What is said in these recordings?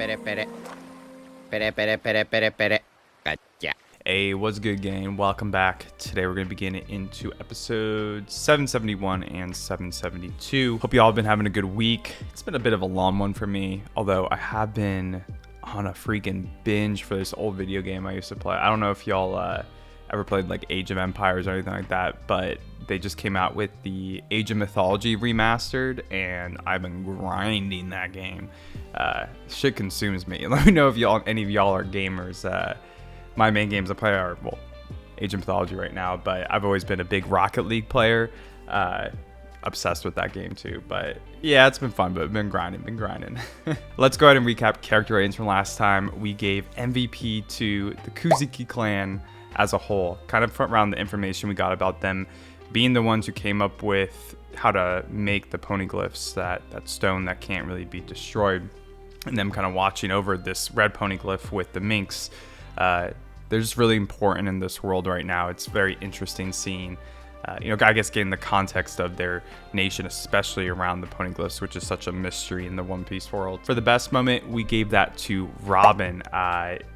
pere, pere. Pere, pere, pere, pere, pere. Gotcha. Hey, what's good, gang? Welcome back. Today we're going to be getting into episode 771 and 772. Hope you all have been having a good week. It's been a bit of a long one for me, although I have been on a freaking binge for this old video game I used to play. I don't know if y'all ever played like Age of Empires or anything like that, but they just came out with the Age of Mythology remastered, and I've been grinding that game. Shit consumes me. Let me know if any of y'all are gamers. My main games I play are, well, Age of Mythology right now, but I've always been a big Rocket League player. Obsessed with that game too. But yeah, it's been fun, but been grinding. Let's go ahead and recap character ratings from last time. We gave MVP to the Kozuki clan as a whole. Kind of front round the information we got about them being the ones who came up with how to make the poneglyphs, that stone that can't really be destroyed, and them kind of watching over this red poneglyph with the minks. They're just really important in this world right now. It's very interesting seeing, I guess getting the context of their nation, especially around the poneglyphs, which is such a mystery in the One Piece world. For the best moment, we gave that to Robin.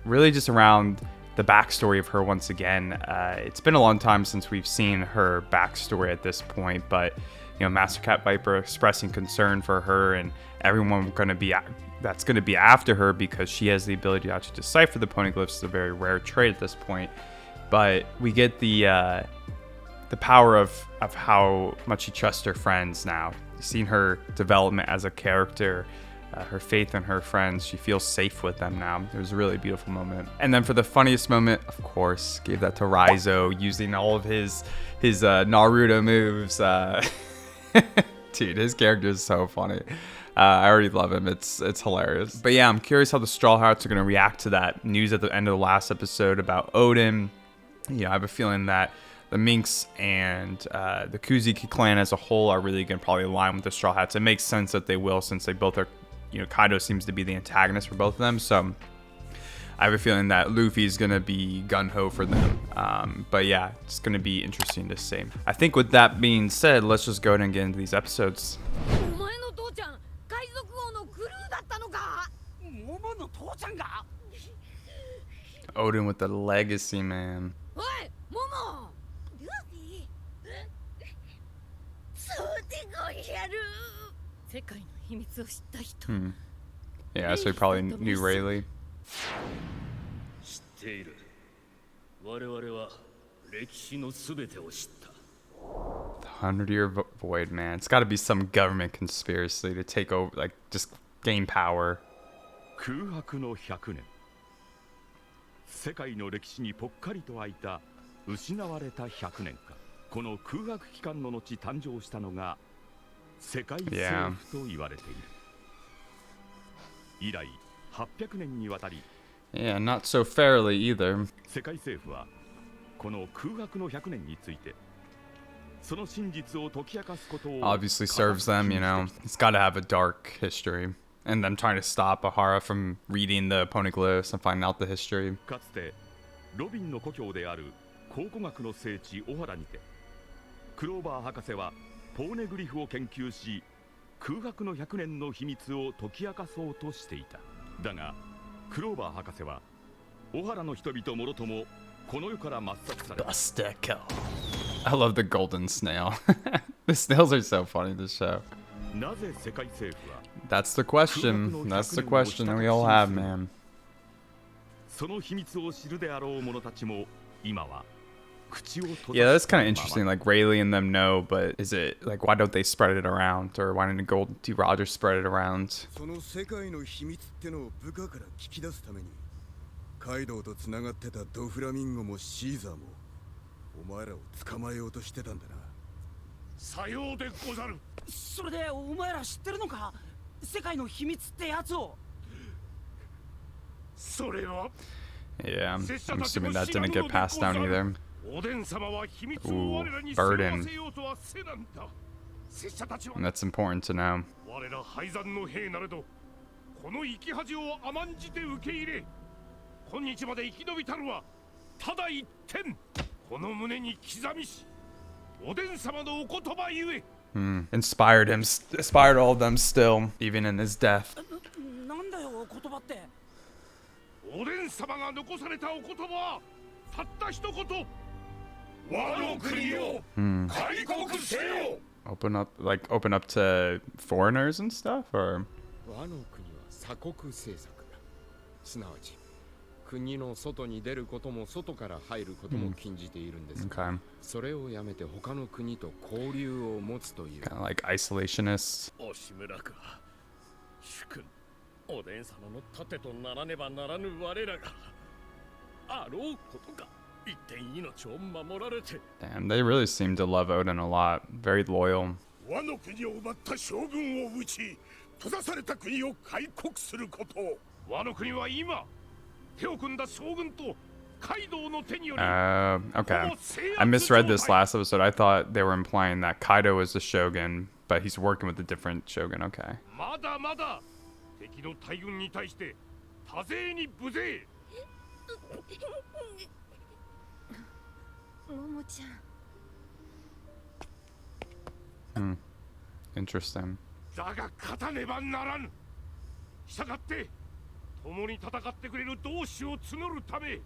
Really just around the backstory of her once again. It's been a long time since we've seen her backstory at this point, but Master Cat Viper expressing concern for her and everyone that's going to be after her because she has the ability to actually decipher the poneglyphs. It's a very rare trait at this point, but we get the power of how much she trusts her friends now. Seeing her development as a character, her faith in her friends, she feels safe with them now. It was a really beautiful moment. And then for the funniest moment, of course, gave that to Raizo using all of his Naruto moves. Dude, his character is so funny. I already love him. It's hilarious. But yeah, I'm curious how the Straw Hats are going to react to that news at the end of the last episode about Odin. I have a feeling that the Minks and the Kozuki clan as a whole are really going to probably align with the Straw Hats. It makes sense that they will, since they both are, Kaido seems to be the antagonist for both of them. So I have a feeling that Luffy's going to be gung-ho for them. But yeah, it's going to be interesting to see. I think with that being said, let's just go ahead and get into these episodes. Odin with the legacy, man. Yeah, so he probably knew Rayleigh. The 100-year void, man. It's got to be some government conspiracy to take over, like, just gain power. 世界の歴史にぽっかりと空いた失われた100年か。この空白期間の後誕生したのが世界政府と言われている。以来800年にわたり Yeah, not so fairly either. 世界政府はこの空白の100年についてその真実を解き明かすことを Obviously serves them, It's got to have a dark history. And them trying to stop Ahara from reading the poneglyphs and finding out the history. かつてロビンの故郷である考古学の聖地オハラにてクローバー博士はポーネグリフを研究し空白の100年の秘密を解き明かそうとしていた。だがクローバー博士はオハラの人々もろともこの世から抹殺された。 Bustico. I love the golden snail. The snails are so funny in this show. なぜ世界政府は That's the question. That's the question that we all have, man. その秘密を知るであろう者たちも今は口を閉ざ Yeah, that's kind of interesting. Like Rayleigh and them know, but is it like why don't they spread it around, or why didn't Gold T. Rogers spread it around? その世界の秘密ってのを部下から聞き出すためにカイドウとつながってたドフラミンゴもシーザーもお前らを捕まえようとしてたんだな。さようでござる。それでお前ら知ってるのか？世界の秘密ってやつを。それは Yeah, I'm assuming that didn't get passed down either. おでん様は秘密を我らに Ooh, 背負わ burden. せようとはせなんだ。拙者たちは And that's important to know. 我ら廃山の兵なれどこの生き恥を甘んじて受け入れ今日まで生き延びたるはただ一点この胸に刻みしおでん様のお言葉ゆえ Inspired all of them still, even in his death. なんだよ言葉っおでん様が残されたお言葉はたった一言。和の国を開国せよ。 open up to foreigners and stuff, or 和の国は鎖国政策だ。すなわち国の外に出ることも外から入ることも禁じているんです。okay, それをやめて他の国と交流を持つという。 kind of like isolationists. おしむらくは主君おでん様の盾とならねばならぬ我らがあろうことか一点命を守られて。 Damn, they really seem to love Odin a lot. Very loyal. 和の国を奪った将軍を討ち閉ざされた国を開国すること。和の国は今手を組んだ将軍とカイドウの手により。 Okay. I misread this last episode. I thought they were implying that Kaido is the shogun, but he's working with a different shogun. Okay. まだまだ敵の大軍に対して多勢に無勢。ももちゃん。Interesting. だが勝たねばならぬ。したがって共に戦ってくれる同志を募るため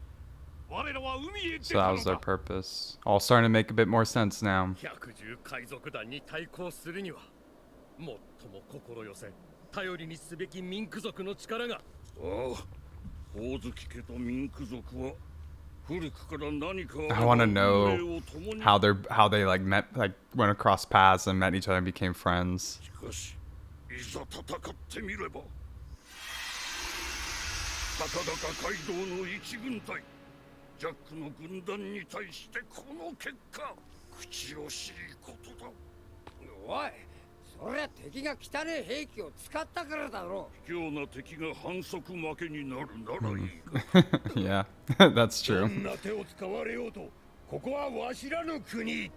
我らは海へ出 So た that の was their だ。 purpose. All starting to make a bit more sense now. 百獣海賊団に対抗するには最も心寄せ頼りにすべきミンク族の力が。ああ、ホウズキ家とミンク族は古くから何か。 I want to know how they like met, like went across paths and met each other and became friends. しかしいざ戦ってみればたかだかカイドウの一軍隊ジャックの軍団に対してこの結果口惜しいことだ。おい、そりゃ敵が汚い兵器を使ったからだろう。卑怯な敵が反則負けになるならいいが。 Yeah, that's ど true. んな手を使われようとここはわしらの国。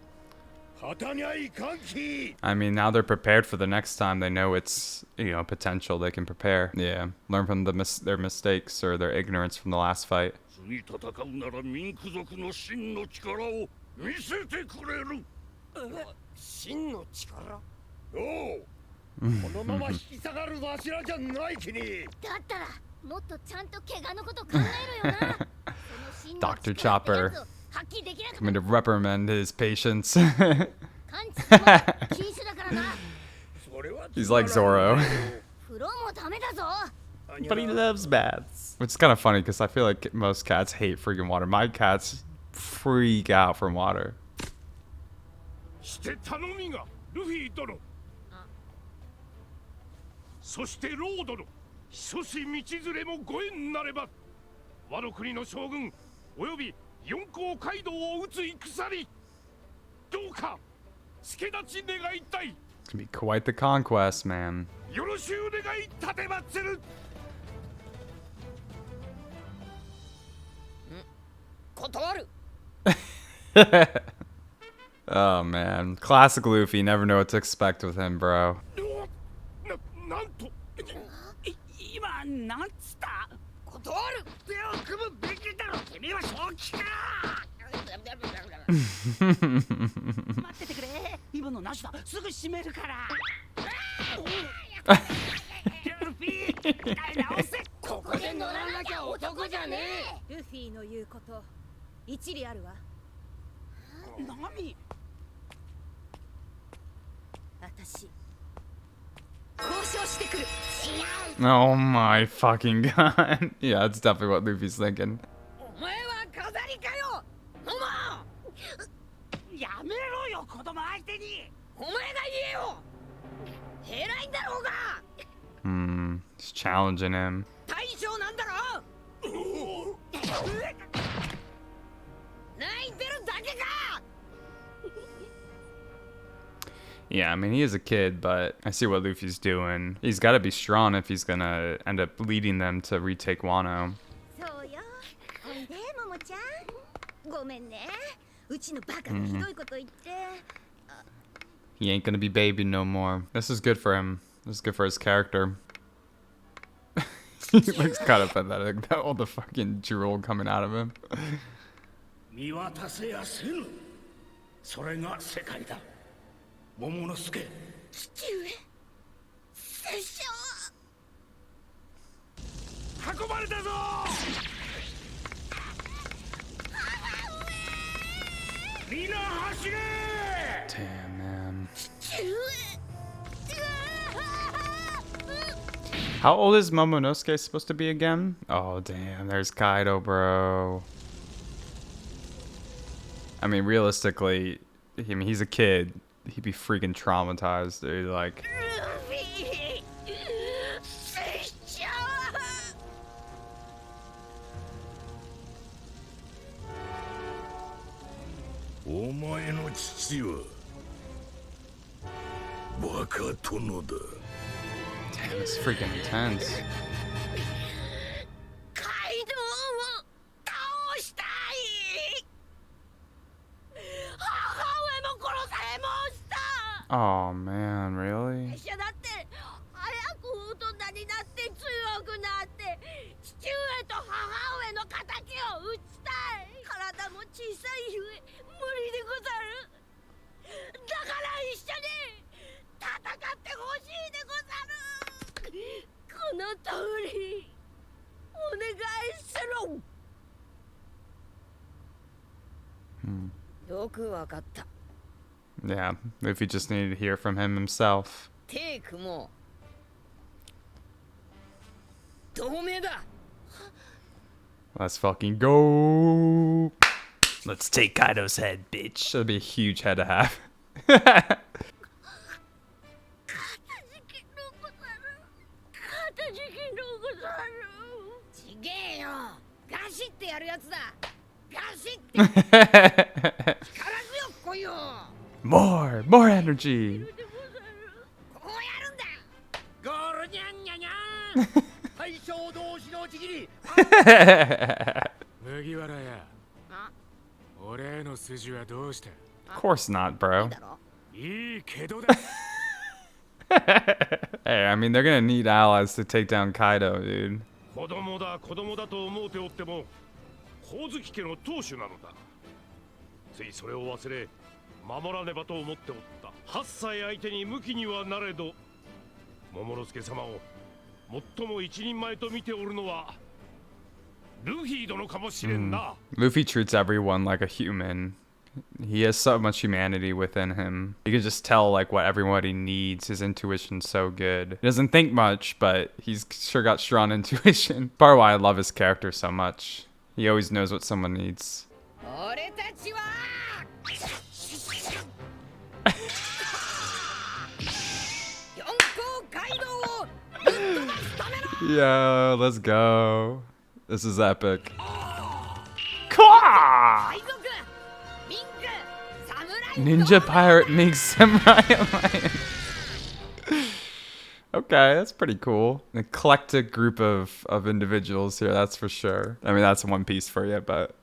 果たにゃいかんき。 I mean, now they're prepared for the next time. They know it's, potential. They can prepare. Yeah, learn from their mistakes or their ignorance from the last fight. 次戦うならミンク族の真の力を見せてくれる。真の力。おう、このまま引き下がるわしらじゃないきに。だったらもっとちゃんと怪我のこと考えろよな。Dr. Chopper 発揮できなかっ coming to reprimand his patience. た感知は禁止だからな。それは He's like Zoro. 風呂もダメだぞ。 But he loves baths. Which is kind of funny because I feel like most cats hate freaking water. My cats freak out from water. して頼みがルフィ殿。そしてロードの諸子道連れもご縁なれば和の国の将軍および四皇街道を討つ戦にどうか助立ち願いたい。 It's gonna be quite the conquest, man. よろしゅう願い立てまつる。断る。 Oh man, classic Luffy. Never know what to expect with him, bro. なんと今なんつった？断る。手を組むべきだろ。君は正気か。待っててくれ。今のなしだ。すぐ閉めるから。ルフィ、直せ。ここで乗らなきゃ男じゃねえ。ルフィの言うこと一理あるわ。何？私交渉してくる。 Oh my fucking god. Yeah, that's definitely what Luffy's thinking. お前は飾りかよ。ママ。やめろよ、子供相手に。お前が言えよ。偉いんだろうが。He's challenging him. 大将なんだろ。泣いてるだけか。 Yeah, I mean, he is a kid, but I see what Luffy's doing. He's got to be strong if he's gonna end up leading them to retake Wano. そうよ。ほんでももちゃん、ごめんね。うちのバカがひどいこと言って。 He ain't gonna be baby no more. This is good for him. This is good for his character. He looks kind of pathetic. That all the fucking drool coming out of him. 見渡せやせぬ。それが世界だ。桃之助。父上、拙者は。How old is Momonosuke supposed to be again? Oh, damn. There's Kaido, bro. I mean, realistically, he's a kid. He'd be freaking traumatized, dude. Like... Damn, it's freaking intense. Oh man, really? だって早く大人になって強くなって父上と母上の敵を討ちたい。体も小さいゆえ無理でござる。だから一緒に戦ってほしいでござる。この通りお願いする。よくわかった。 Yeah, Luffy just needed to hear from him himself. Let's fucking go. Let's take Kaido's head, bitch. That'd be a huge head to have. More energy. Of course not, bro. Hey, I mean, they're gonna need allies to take down Kaido, dude. 子供だと思うておっても、光月家の当主なのだ。ついそれを忘れ、守らねばと思っておった。8歳相手に向きにはなれど、桃之助様を最も一人前と見ておるのはルフィ殿かもしれんな。Luffy treats everyone like a human. He has so much humanity within him. You can just tell like what everybody needs. His intuition's so good. He doesn't think much, but he's sure got strong intuition. Part of why I love his character so much. He always knows what someone needs. Yo, let's go. This is epic. Kwa! Ninja-Pirate-Mink-Samurai Alliance. Okay, that's pretty cool. An eclectic group of individuals here, that's for sure. I mean, that's One Piece for you, but...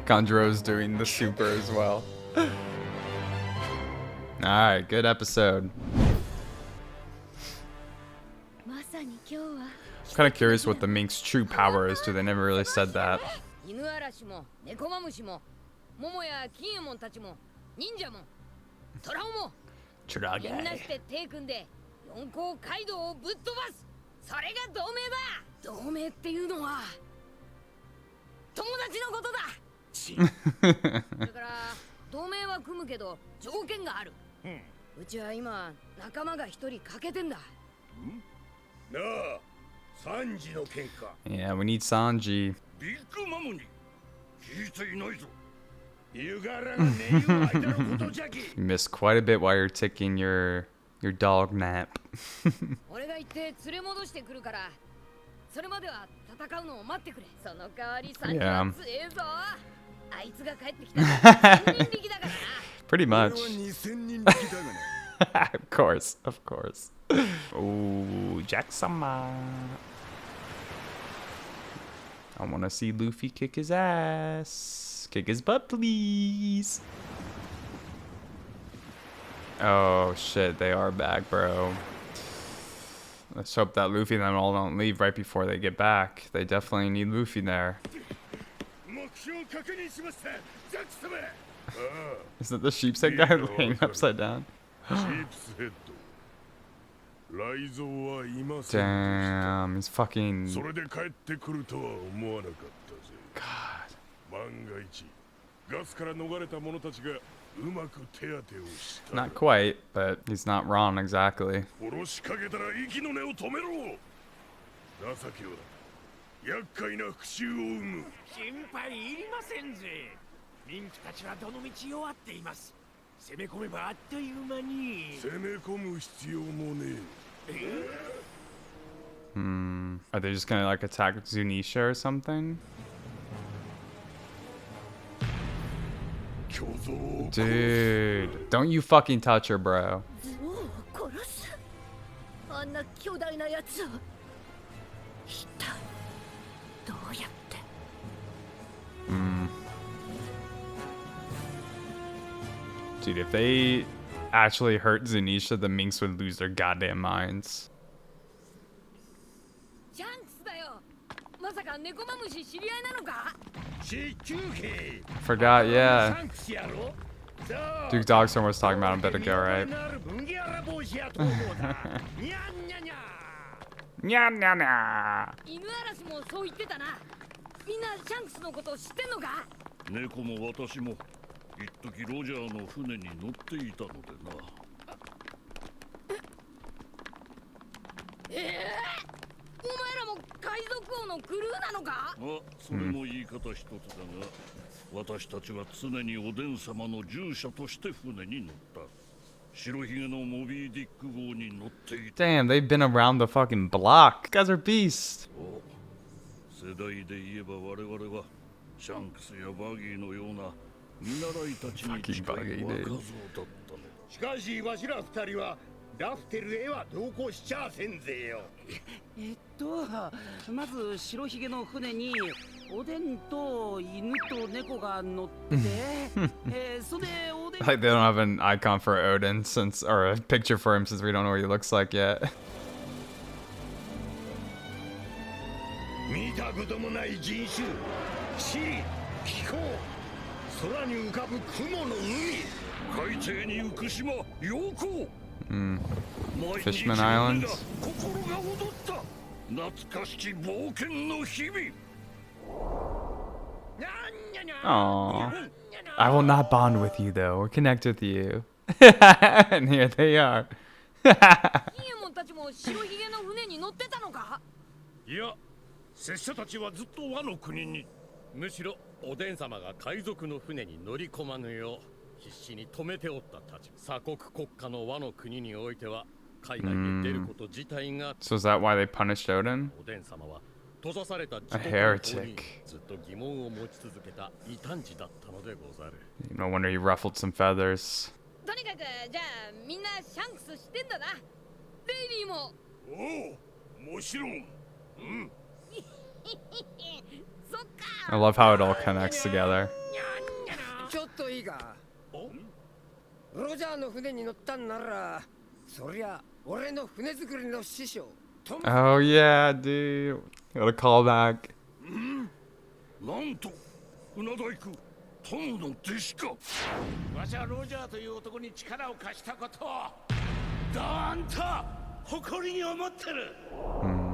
Kanjuro's doing the super as well. Alright, good episode. I'm kind of curious what the Mink's true power is too. They never really said that. Yeah, we need Sanji. You missed quite a bit while you're taking your dog nap. Yeah. Pretty much. Of course, of course. Oh, Jack-sama. I want to see Luffy kick his ass. Kick his butt, please. Oh, shit. They are back, bro. Let's hope that Luffy and them all don't leave right before they get back. They definitely need Luffy there. Is that the sheep's head guy laying upside down? 雷蔵はいませんでした。 Damn, he's fucking. それで帰ってくるとは思わなかったぜ。 God. 万が一ガスから逃れた者たちがうまく手当てをしたら Not quite, but he's not wrong exactly. 殺しかけたら息の根を止めろ。情けは厄介な復讐を生む。心配いりませんぜ。ミンクたちはどの道弱っています。攻め込めばあっという間に。攻め込む必要もねえ。 Are they just gonna like attack Zunisha or something? 巨像を Dude, don't you fucking touch her, bro. ズオを殺す。あんな巨大なやつを。一体どうやって。 Dude, if they actually hurt Zunisha, the Minks would lose their goddamn minds. シャンクスだよ。まさか猫マムシ知り合いなのか。 Forgot, yeah. サンクスやろ。 Duke Dogstorm was talking about him a bit ago, right? 麦わら帽子やと思うだ。にゃんにゃにゃ。 Nya nya nya. 犬嵐もそう言ってたな。みんなシャンクスのこと知ってんのか。猫も私も一時ロジャーの船に乗っていたのでな。お前らも海賊王のクルーなのか。あ、それも言い方一つだが、私たちは常におでん様の従者として船に乗った。白ひげのモビーディック号に乗っていた。 Damn, they've been around the fucking block. You guys are beasts. 世代で言えば我々はシャンクスやバギーのような見習いたちに近い若造だったの。しかしわしら二人はラフテルへは同行しちゃせんぜよ。まず白ひげの船におでんと犬と猫が乗ってそれでおでん Like they don't have an icon for Odin since, or a picture for him since we don't know what he looks like yet. 見たこともない人種、地理、気候、空に浮かぶ雲の海、海底に浮く島、陽光。 Fishman Islands. 心が踊った。懐かしき冒険の日々。 Aww. I will not bond with you though, or connect with you. And here they are. ヒエモンたちも白ひげの船に乗ってたのか。いや、拙者たちはずっと和の国に。むしろおでん様が海賊の船に乗り込まぬよう必死に止めておったたち。鎖国国家の和の国においては海外に出ること自体が。 So is that why they punished Odin? おでん様は閉ざされた A heretic. ずっと疑問を持ち続けた異端児だったのでござる。 No wonder he ruffled some feathers. とにかくじゃあみんなシャンクス知ってんだな。レイリーも。おお、もちろん。うん。そっか。 I love how it all connects together. ちょっといいか。ロジャーの船に乗ったんなら、そりゃ俺の船作りの師匠。Oh yeah, dude. What a callback. なんと、船大工、トムの弟子か。わしはロジャーという男に力を貸したことをどーんと誇りに思ってる。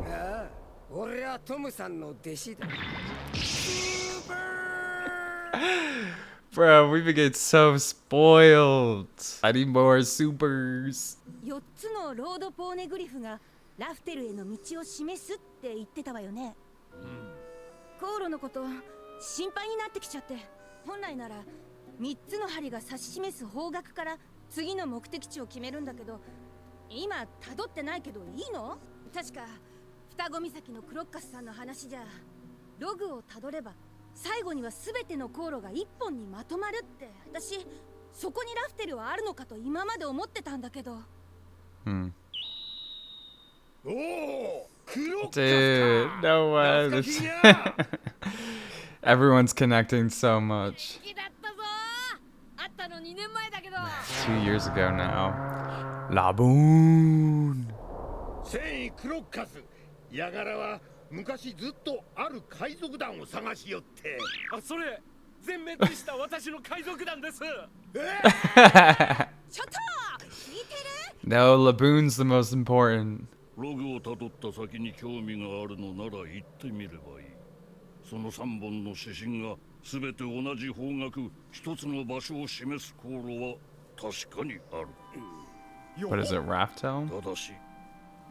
ああ、俺はトムさんの弟子だ。 Bro, we get so spoiled. I need more supers. 4つのロードポーネグリフがラフテルへの道を示すって言ってたわよね。航路のこと心配になってきちゃって、本来なら3つの針が指し示す方角から次の目的地を決めるんだけど、今辿ってないけどいいの？確か双子岬のクロッカスさんの話じゃ、ログを辿れば最後には全ての航路が1本にまとまるって。私そこにラフテルはあるのかと今まで思ってたんだけど。おお、クロッカスか。 Dude, no way. This... Everyone's connecting so much. だったぞ。あったの2年前だけど。 2 years ago now. Laboon. 繊維クロッカス、ヤガラは昔ずっとある海賊団を探しよって。あ、それ全滅した私の海賊団です。ちょっと聞いてる？ No, Laboon's the most important. ログをたどった先に興味があるのなら行ってみればいい。その3本の指針が全て同じ方角一つの場所を示す航路は確かにある。 What is it, Raftel? ただし、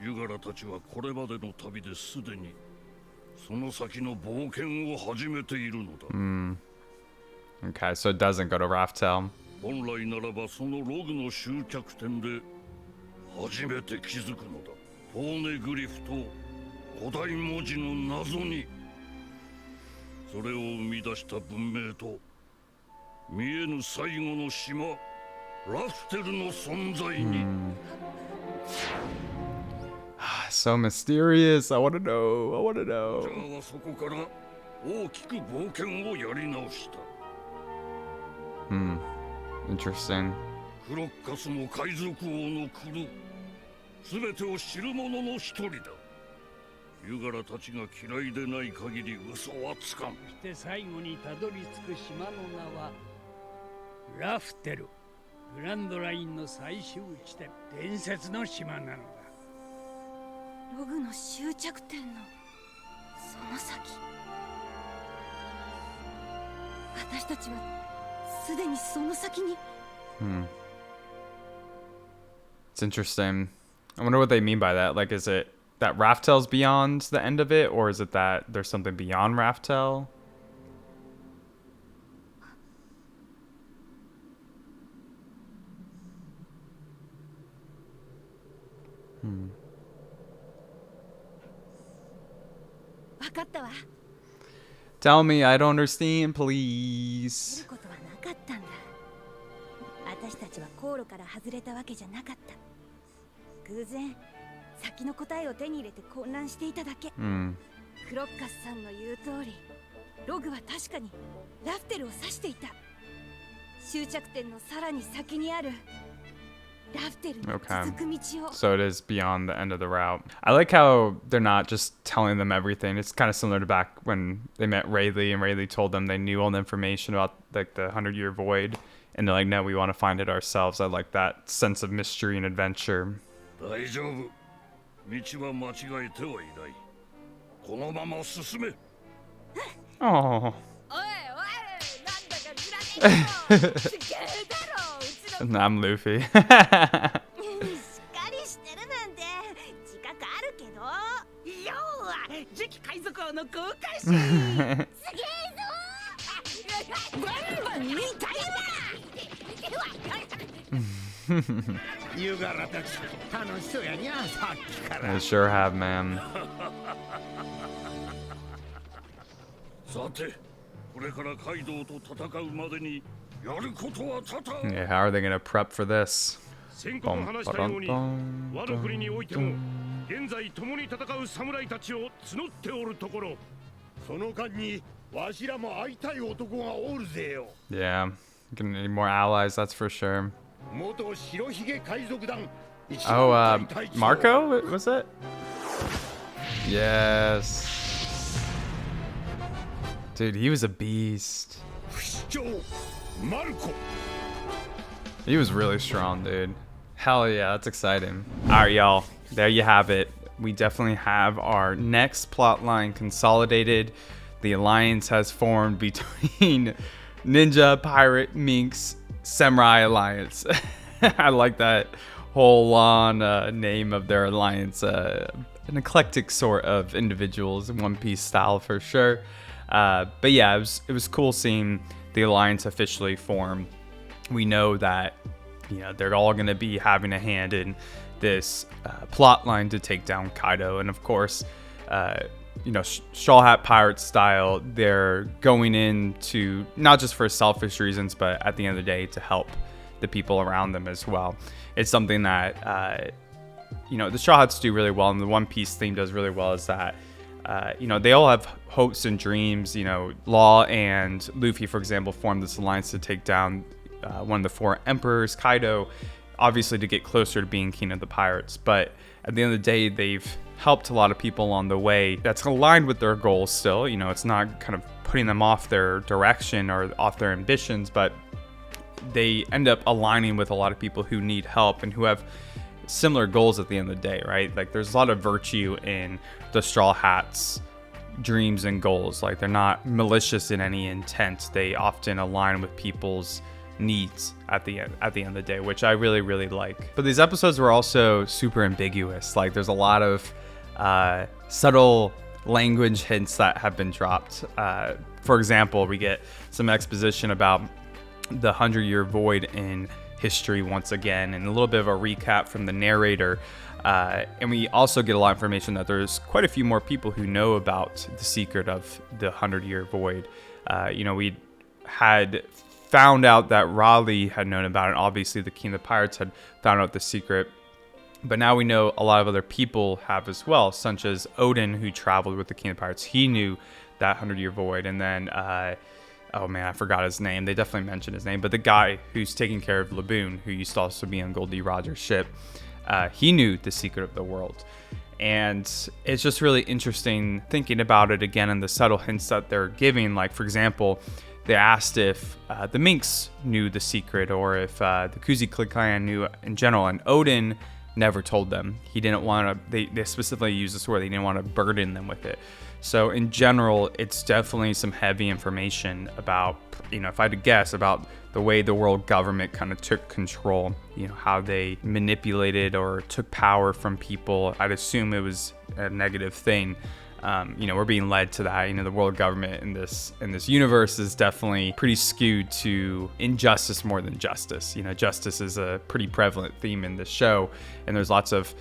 ユガラたちはこれまでの旅ですでにその先の冒険を始めているのだ。Okay, so it doesn't go to Raftel. 本来ならばそのログの終着点で初めて気づくのだ。ポーネグリフと古代文字の謎に。それを生み出した文明と見えぬ最後の島ラフテルの存在に。So mysterious. I want to know. I want to じゃ know. あそこから大きく冒険をやり直した。 Interesting. クロッカスも海賊王のクルー、すべてを知る者の一人だ。ユガラたちが嫌いでない限り嘘はつかん。して最後にたどり着く島の名はラフテル。グランドラインの最終地点、伝説の島なのだ。ログの終着点のその先。私たちはすでにその先に。It's interesting. I wonder what they mean by that. Like, is it that Raftel's beyond the end of it, or is it that there's something beyond Raftel? Tell me, I don't understand, please. ことはなかったんだ。私たちは航路から外れたわけじゃなかった。偶然先の答えを手に入れて混乱していただけ。クロッカスさんの言う通り、ログは確かにラフテルを指していた。終着点のさらに先にあるラフテルに続く道を。So it is beyond the end of the route. I like how they're not just telling them everything. It's kind of similar to back when they met Rayleigh and Rayleigh told them they knew all the information about like the 100-year void, and they're like, no, we want to find it ourselves. I like that sense of mystery and adventure. 大丈夫。道は間違えてはいない。このまま進め。Oh. おいおい、なんだかずらねえよ。すげえだろ、うちの。I'm Luffy. しっかりしてるなんて自覚あるけど。ようは次期海賊王の航海士。すげえぞ。バンバン見たいわ。ユガラたち楽しそうやにゃ、さっきから。 I sure have, man. さて、これからカイドウと戦うまでにやることは多々。 Yeah, how are they gonna prep for this? 先刻話したように、ワノ国においても現在共に戦う侍たちを募っておるところ。その間にわしらも会いたい男がおるぜよ。 Yeah, gonna need more allies, that's for sure. 元白ひげ海賊団。Oh, Marco, was it? Yes. Dude, he was a beast. 不死鳥マルコ。 He was really strong, dude. Hell yeah, that's exciting. All right, y'all. There you have it. We definitely have our next plot line consolidated. The alliance has formed between Ninja-Pirate-Mink-Samurai Alliance. I like that whole long name of their alliance. An eclectic sort of individuals in One Piece style for sure. But yeah, it was cool seeing the alliance officially form. We know that they're all going to be having a hand in this plot line to take down Kaido, and of course, Straw Hat Pirate style, they're going into not just for selfish reasons, but at the end of the day to help the people around them as well. It's something that the Straw Hats do really well, and the One Piece theme does really well. Is that they all have hopes and dreams. Law and Luffy, for example, formed this alliance to take down one of the four emperors, Kaido, obviously to get closer to being king of the pirates. But at the end of the day, they've helped a lot of people along the way that's aligned with their goals still. It's not kind of putting them off their direction or off their ambitions, but they end up aligning with a lot of people who need help and who have similar goals at the end of the day, right? Like there's a lot of virtue in the Straw Hats' dreams and goals. Like they're not malicious in any intent. They often align with people's needs at the end of the day, which I really, really like. But these episodes were also super ambiguous. Like there's a lot of subtle language hints that have been dropped. For example, we get some exposition about the 100-year void in history once again, and a little bit of a recap from the narrator. And we also get a lot of information that there's quite a few more people who know about the secret of the 100-year void. We had found out that Raleigh had known about it. Obviously, the King of the Pirates had found out the secret. But now we know a lot of other people have as well, such as Odin, who traveled with the King of the Pirates. He knew that 100-year void. And then, oh man, I forgot his name. They definitely mentioned his name. But the guy who's taking care of Laboon, who used to also be on Goldie Roger's ship, he knew the secret of the world. And it's just really interesting thinking about it again and the subtle hints that they're giving. Like, for example, they asked if the Minks knew the secret or if the Kozuki clan knew in general. And Odin never told them. He didn't want to, they specifically used this word, they didn't want to burden them with it. So in general, it's definitely some heavy information about, if I had to guess, about the way the world government kind of took control, how they manipulated or took power from people. I'd assume it was a negative thing. We're being led to that. The world government in this universe is definitely pretty skewed to injustice more than justice. Justice is a pretty prevalent theme in this show, and there's lots of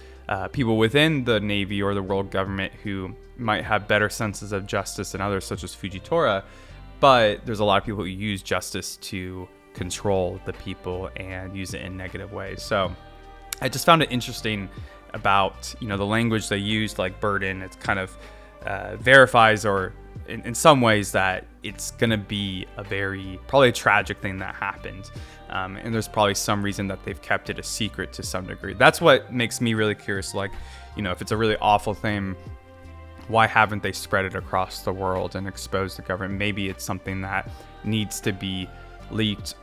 people within the Navy or the world government who might have better senses of justice than others, such as Fujitora, but there's a lot of people who use justice to control the people and use it in negative ways. So I just found it interesting about, the language they used, like burden. It's kind of verifies, or in some ways, that it's going to be probably a tragic thing that happened. And there's probably some reason that they've kept it a secret to some degree. That's what makes me really curious. Like, if it's a really awful thing, why haven't they spread it across the world and exposed the government? Maybe it's something that needs to be leaked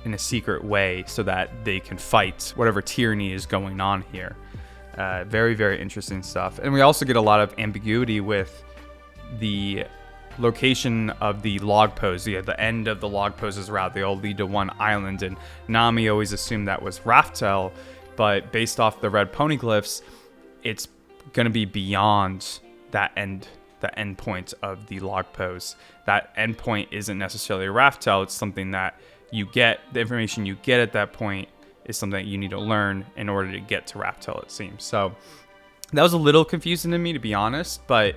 in a secret way so that they can fight whatever tyranny is going on here. Very, very interesting stuff. And we also get a lot of ambiguity with the location of the log pose. The end of the log poses route, they all lead to one island, and Nami always assumed that was Raftel, but based off the red poneglyphs, it's going to be beyond that end, the end point of the log pose. That end point isn't necessarily Raftel. It's something that you get, the information you get at that point is something that you need to learn in order to get to Raftel, it seems. So that was a little confusing to me, to be honest, but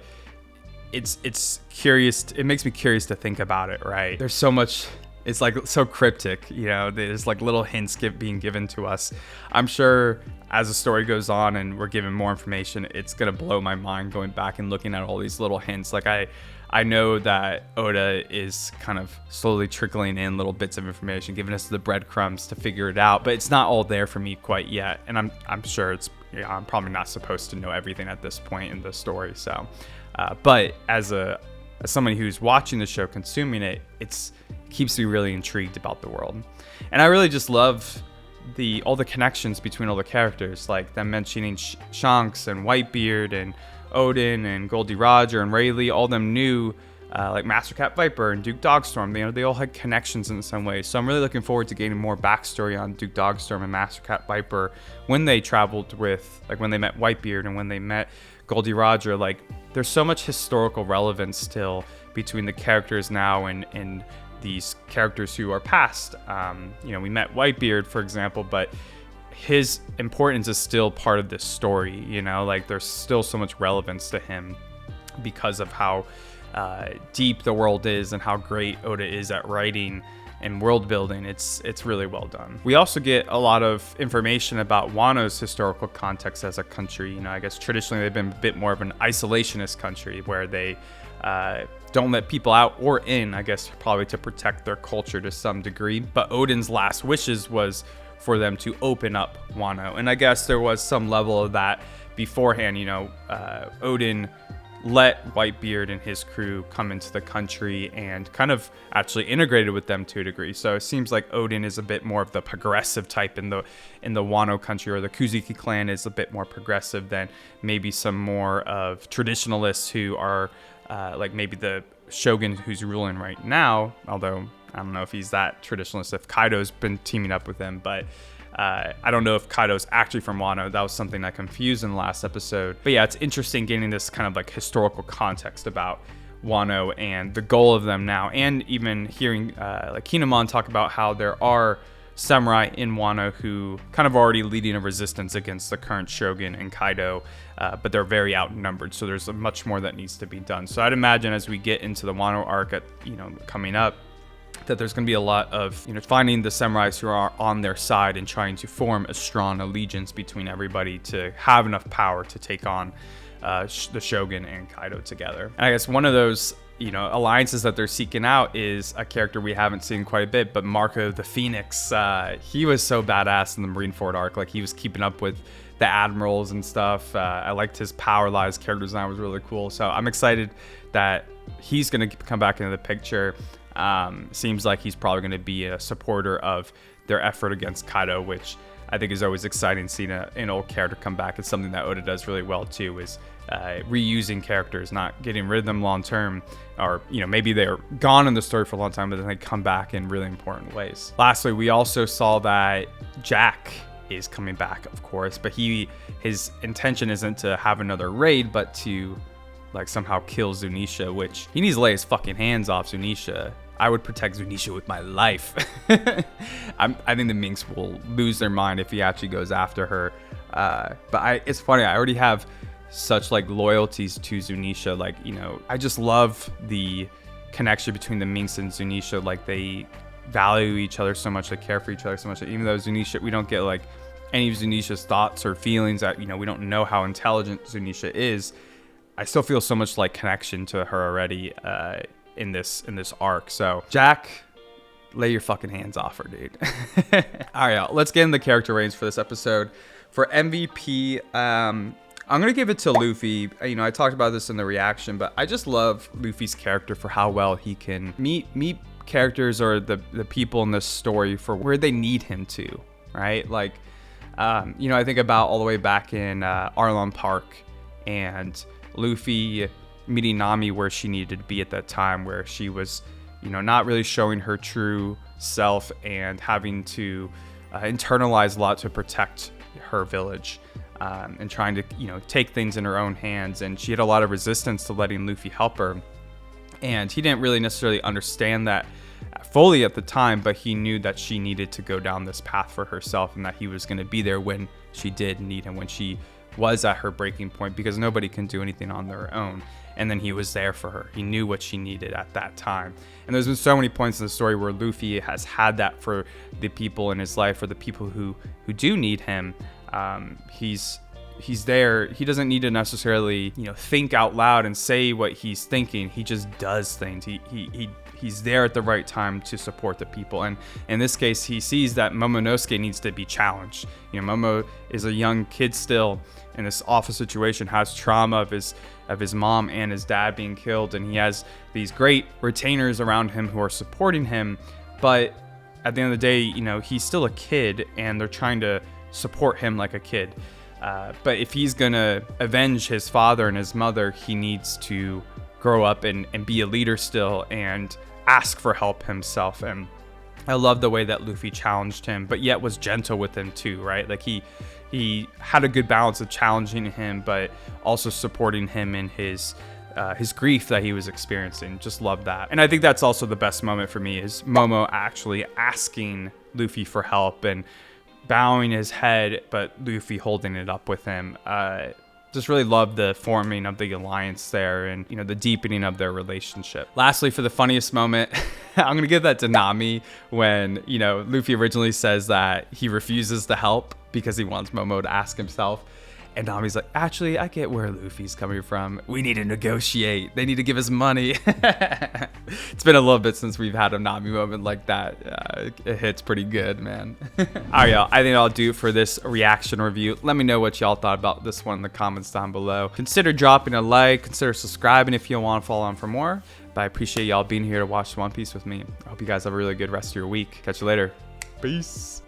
it's curious. It makes me curious to think about it, right? There's so much, it's like so cryptic, there's like little hints being given to us. I'm sure as the story goes on and we're given more information, it's going to blow my mind going back and looking at all these little hints. Like I know that Oda is kind of slowly trickling in little bits of information, giving us the breadcrumbs to figure it out, but it's not all there for me quite yet. And I'm sure I'm probably not supposed to know everything at this point in the story. So, but as someone who's watching the show, consuming it, it keeps me really intrigued about the world. And I really just love all the connections between all the characters, like them mentioning Shanks and Whitebeard and Odin and Goldie Roger and Rayleigh. All them knew like Master Cat Viper and Duke Dogstorm. They all had connections in some way. So I'm really looking forward to gaining more backstory on Duke Dogstorm and Master Cat Viper when they traveled with, like when they met Whitebeard and when they met Goldie Roger. Like there's so much historical relevance still between the characters now and these characters who are past. We met Whitebeard, for example, but his importance is still part of this story. Like there's still so much relevance to him because of how deep the world is and how great Oda is at writing and world building. It's really well done. We also get a lot of information about Wano's historical context as a country. I guess traditionally they've been a bit more of an isolationist country where they don't let people out or in, I guess probably to protect their culture to some degree. But Odin's last wishes was for them to open up Wano. And I guess there was some level of that beforehand. Odin let Whitebeard and his crew come into the country and kind of actually integrated with them to a degree. So it seems like Odin is a bit more of the progressive type in the Wano country, or the Kozuki clan is a bit more progressive than maybe some more of traditionalists who are like maybe the shogun who's ruling right now, although I don't know if he's that traditionalist, if Kaido's been teaming up with him, but I don't know if Kaido's actually from Wano. That was something I confused in the last episode. But yeah, it's interesting getting this kind of like historical context about Wano and the goal of them now, and even hearing like Kinemon talk about how there are samurai in Wano who kind of already leading a resistance against the current shogun and Kaido, but they're very outnumbered, so there's much more that needs to be done. So I'd imagine as we get into the Wano arc coming up, that there's going to be a lot of finding the samurais who are on their side and trying to form a strong allegiance between everybody to have enough power to take on the shogun and Kaido together. And I guess one of those alliances that they're seeking out is a character we haven't seen quite a bit, but Marco the Phoenix. He was so badass in the Marineford arc. Like, he was keeping up with the admirals and stuff. I liked his power lies character design, was really cool. So I'm excited that he's going to come back into the picture. Seems like he's probably going to be a supporter of their effort against Kaido, which I think is always exciting, seeing an old character come back. It's something that Oda does really well too, is reusing characters, not getting rid of them long term, or maybe they're gone in the story for a long time, but then they come back in really important ways. Lastly, we also saw that Jack is coming back, of course, but his intention isn't to have another raid, but to like somehow kill Zunisha, which he needs to lay his fucking hands off Zunisha. I would protect Zunisha with my life. I think the Minks will lose their mind if he actually goes after her. But it's funny, I already have such like loyalties to Zunisha. Like, I just love the connection between the Minks and Zunisha. Like, they value each other so much, they care for each other so much. Even though Zunisha, we don't get like any of Zunisha's thoughts or feelings, that we don't know how intelligent Zunisha is. I still feel so much like connection to her already in this arc. So Jack, lay your fucking hands off her, dude. All right, y'all, let's get in the character ratings for this episode. For MVP, I'm gonna give it to Luffy. I talked about this in the reaction, but I just love Luffy's character for how well he can meet characters or the people in this story for where they need him to, right? Like, I think about all the way back in Arlong Park and Luffy meeting Nami where she needed to be at that time, where she was, not really showing her true self and having to internalize a lot to protect her village, and trying to, take things in her own hands. And she had a lot of resistance to letting Luffy help her. And he didn't really necessarily understand that fully at the time, but he knew that she needed to go down this path for herself, and that he was going to be there when she did need him, when she was at her breaking point, because nobody can do anything on their own. And then he was there for her. He knew what she needed at that time. And there's been so many points in the story where Luffy has had that for the people in his life, or the people who do need him. He's there. He doesn't need to necessarily, think out loud and say what he's thinking. He just does things. He's there at the right time to support the people. And in this case, he sees that Momonosuke needs to be challenged. Momo is a young kid still in this awful situation, has trauma of his mom and his dad being killed, and he has these great retainers around him who are supporting him. But at the end of the day, he's still a kid, and they're trying to support him like a kid. But if he's gonna avenge his father and his mother, he needs to grow up and be a leader still, and ask for help himself. And I love the way that Luffy challenged him, but yet was gentle with him too, right? Like, he had a good balance of challenging him, but also supporting him in his grief that he was experiencing. Just love that. And I think that's also the best moment for me, is Momo actually asking Luffy for help and bowing his head, but Luffy holding it up with him. Just really love the forming of the alliance there, and the deepening of their relationship. Lastly, for the funniest moment, I'm gonna give that to Nami, when Luffy originally says that he refuses to help because he wants Momo to ask himself, and Nami's like, actually, I get where Luffy's coming from. We need to negotiate. They need to give us money. It's been a little bit since we've had a Nami moment like that. It hits pretty good, man. All right, y'all. I think I'll do it for this reaction review. Let me know what y'all thought about this one in the comments down below. Consider dropping a like. Consider subscribing if you want to follow on for more. But I appreciate y'all being here to watch One Piece with me. I hope you guys have a really good rest of your week. Catch you later. Peace.